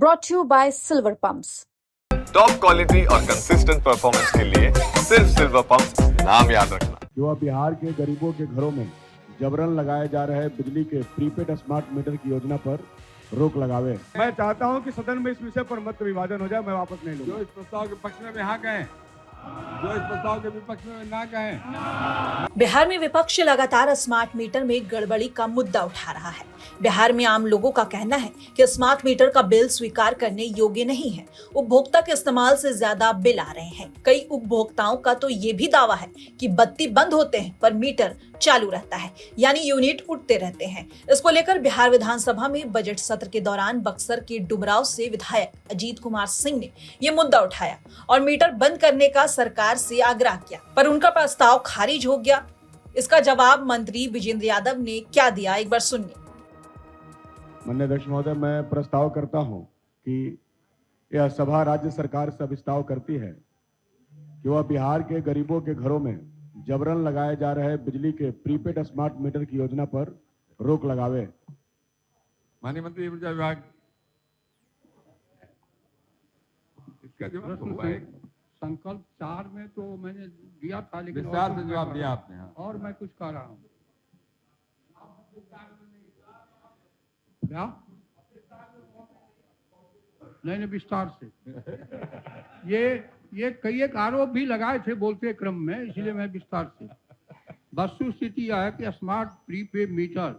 brought to you by Silver Pumps. Top quality और consistent performance के लिए सिर्फ सिल्वर पंप्स नाम याद रखना। युवा बिहार के गरीबों के घरों में जबरन लगाए जा रहे बिजली के प्रीपेड स्मार्ट मीटर की योजना पर रोक लगावे। मैं चाहता हूं कि सदन में इस विषय पर मत विभाजन हो जाए, मैं वापस नहीं लूंगा। जो इस प्रस्ताव के पक्ष में हाँ कहें, जो इस प्रस्ताव के विपक्ष में ना कहें। बिहार में विपक्ष लगातार स्मार्ट मीटर में गड़बड़ी का मुद्दा उठा रहा है। बिहार में आम लोगों का कहना है कि स्मार्ट मीटर का बिल स्वीकार करने योग्य नहीं है। उपभोक्ता के इस्तेमाल से ज्यादा बिल आ रहे हैं। कई उपभोक्ताओं का तो ये भी दावा है कि बत्ती बंद होते हैं पर मीटर चालू रहता है, यानी यूनिट उठते रहते हैं। इसको लेकर बिहार विधानसभा में बजट सत्र के दौरान बक्सर के डुमराव से विधायक अजीत कुमार सिंह ने ये मुद्दा उठाया और मीटर बंद करने का सरकार से आग्रह किया, पर उनका प्रस्ताव खारिज हो गया। इसका जवाब मंत्री विजेंद्र यादव ने क्या दिया, एक बार सुनिए। माननीय अध्यक्ष महोदय, मैं प्रस्ताव करता हूं कि यह सभा राज्य सरकार से प्रस्ताव करती है कि वह बिहार के गरीबों के घरों में जबरन लगाए जा रहे बिजली के प्रीपेड स्मार्ट मीटर की योजना पर रोक लगावे। माननीय मंत्री ऊर्जा विभाग इसका जवाब हुआ है। संकल्प 4 में तो मैंने दिया था, लेकिन विस्तार से जवाब दिया आपने। हाँ। और मैं कुछ कह रहा हूँ क्या? नहीं, विस्तार से ये कई एक आरोप भी लगाए थे बोलते क्रम में, इसलिए मैं विस्तार से। वस्तु स्थिति यह है कि स्मार्ट प्रीपेड मीटर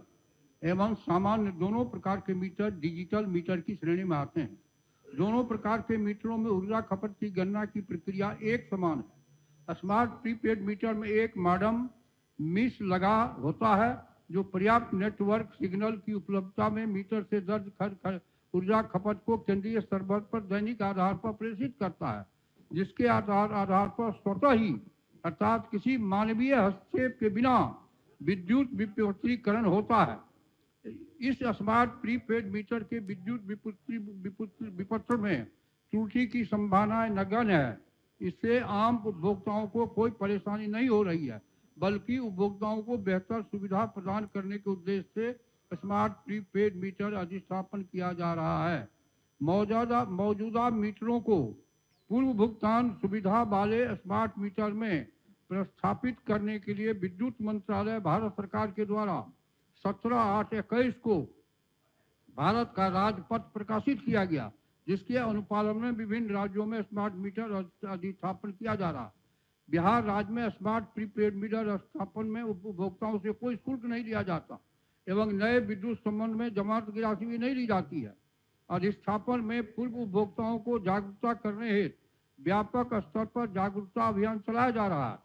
एवं सामान्य दोनों प्रकार के मीटर डिजिटल मीटर की श्रेणी में आते हैं। दोनों प्रकार के मीटरों में ऊर्जा खपत की गणना की प्रक्रिया एक समान है। स्मार्ट प्रीपेड मीटर में एक मॉडेम मिस लगा होता है जो पर्याप्त नेटवर्क सिग्नल की उपलब्धता में मीटर से दर्ज ऊर्जा खपत को केंद्रीय सर्वर पर दैनिक आधार पर प्रेषित करता है, जिसके आधार पर स्वतः ही अर्थात किसी मानवीय हस्तक्षेप के बिना विद्युत विपत्रीकरण होता है। इस स्मार्ट प्रीपेड मीटर के विद्युत विपत्र में त्रुटि की संभावना नगण्य है। इससे आम उपभोक्ताओं को कोई परेशानी नहीं हो रही है, बल्कि उपभोक्ताओं को बेहतर सुविधा प्रदान करने के उद्देश्य से स्मार्ट प्रीपेड मीटर अधिस्थापन किया जा रहा है। मौजूदा मीटरों को पूर्व भुगतान सुविधा वाले स्मार्ट मीटर में प्रस्थापित करने के लिए विद्युत मंत्रालय भारत सरकार के द्वारा 17/8/21 को भारत का राजपत्र प्रकाशित किया गया, जिसके अनुपालन में विभिन्न राज्यों में स्मार्ट मीटर अधिस्थापन किया जा रहा है। बिहार राज्य में स्मार्ट प्रीपेड मीटर स्थापन में उपभोक्ताओं से कोई शुल्क नहीं लिया जाता एवं नए विद्युत संबंध में जमानत की राशि भी नहीं ली जाती है। अधिस्थापन में पूर्व उपभोक्ताओं को जागरूकता करने हेतु व्यापक स्तर पर जागरूकता अभियान चलाया जा रहा है,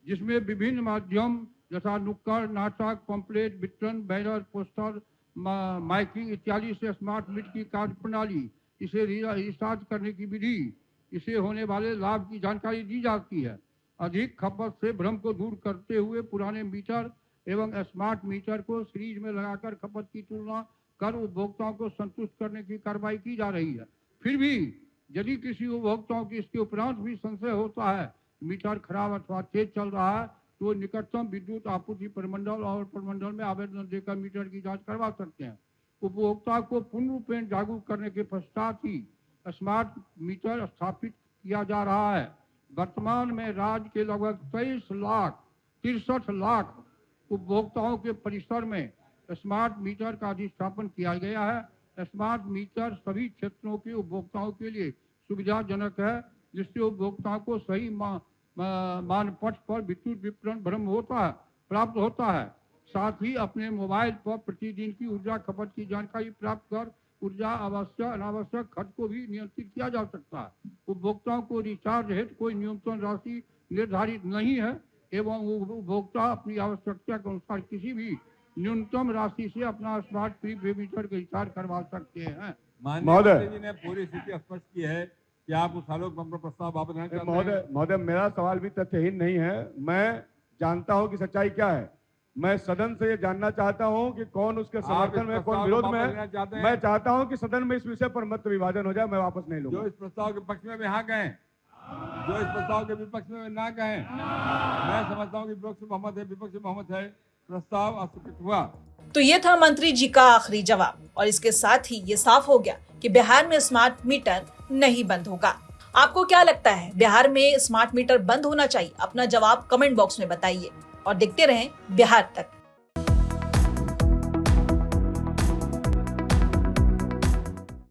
जिसमें विभिन्न माध्यम जैसा नुक्कड़ नाटक, पंपलेट वितरण, बैनर, पोस्टर, माइकिंग इत्यादि से स्मार्ट मीटर की कार्य प्रणाली, इसे रिचार्ज करने की विधि, इसे होने वाले लाभ की जानकारी दी जाती है। अधिक खपत से भ्रम को दूर करते हुए पुराने मीटर एवं स्मार्ट मीटर को सीरीज में लगाकर खपत की तुलना कर उपभोक्ताओं को संतुष्ट करने की कार्रवाई की जा रही है। फिर भी यदि किसी उपभोक्ताओं की इसके उपरांत भी संशय होता है मीटर खराब अथवा तेज चल रहा है, तो निकटतम विद्युत आपूर्ति प्रमंडल और प्रमंडल में आवेदन देकर मीटर की जांच करवा सकते हैं। उपभोक्ता को पूर्ण रूपेण जागरूक करने के पश्चात ही स्मार्ट मीटर स्थापित किया जा रहा है। वर्तमान में राज्य के लगभग 23 लाख उपभोक्ताओं के परिसर में स्मार्ट मीटर का अधिस्थापन किया गया है। स्मार्ट मीटर सभी क्षेत्रों के उपभोक्ताओं के लिए सुविधाजनक है, जिससे उपभोक्ताओं को सही मानपट्ट पर विद्युत वितरण प्राप्त होता है। साथ ही अपने मोबाइल पर प्रतिदिन की ऊर्जा खपत की जानकारी प्राप्त कर ऊर्जा आवश्यक अनावश्यक खर्च को भी नियंत्रित किया जा सकता है। उपभोक्ताओं को रिचार्ज हेतु कोई न्यूनतम राशि निर्धारित नहीं है एवं उपभोक्ता अपनी आवश्यकता के अनुसार किसी भी न्यूनतम राशि से अपना स्मार्ट प्रीपेड मीटर का रिचार्ज करवा सकते हैं। माननीय जी ने पूरी स्थिति स्पष्ट की है कि आप उस आलोक में प्रस्ताव वापस लेना चाहते हैं। महोदय, मेरा सवाल भी तथ्यहीन नहीं है। मैं जानता हूं कि सच्चाई क्या है। मैं सदन से ये जानना चाहता हूं कि कौन उसके समर्थन में, कौन विरोध में है। मैं चाहता हूं कि सदन में इस विषय पर मत विभाजन हो जाए, मैं वापस नहीं लूंगा। जो इस प्रस्ताव के पक्ष में हाँ कहें, जो इस प्रस्ताव के विपक्ष में ना कहें। मैं समझता हूँ कि विपक्ष बहुमत है, विपक्ष बहुमत है, प्रस्ताव अस्वीकृत हुआ। तो ये था मंत्री जी का आखिरी जवाब और इसके साथ ही ये साफ हो गया कि बिहार में स्मार्ट मीटर नहीं बंद होगा। आपको क्या लगता है, बिहार में स्मार्ट मीटर बंद होना चाहिए? अपना जवाब कमेंट बॉक्स में बताइए और देखते रहें बिहार तक।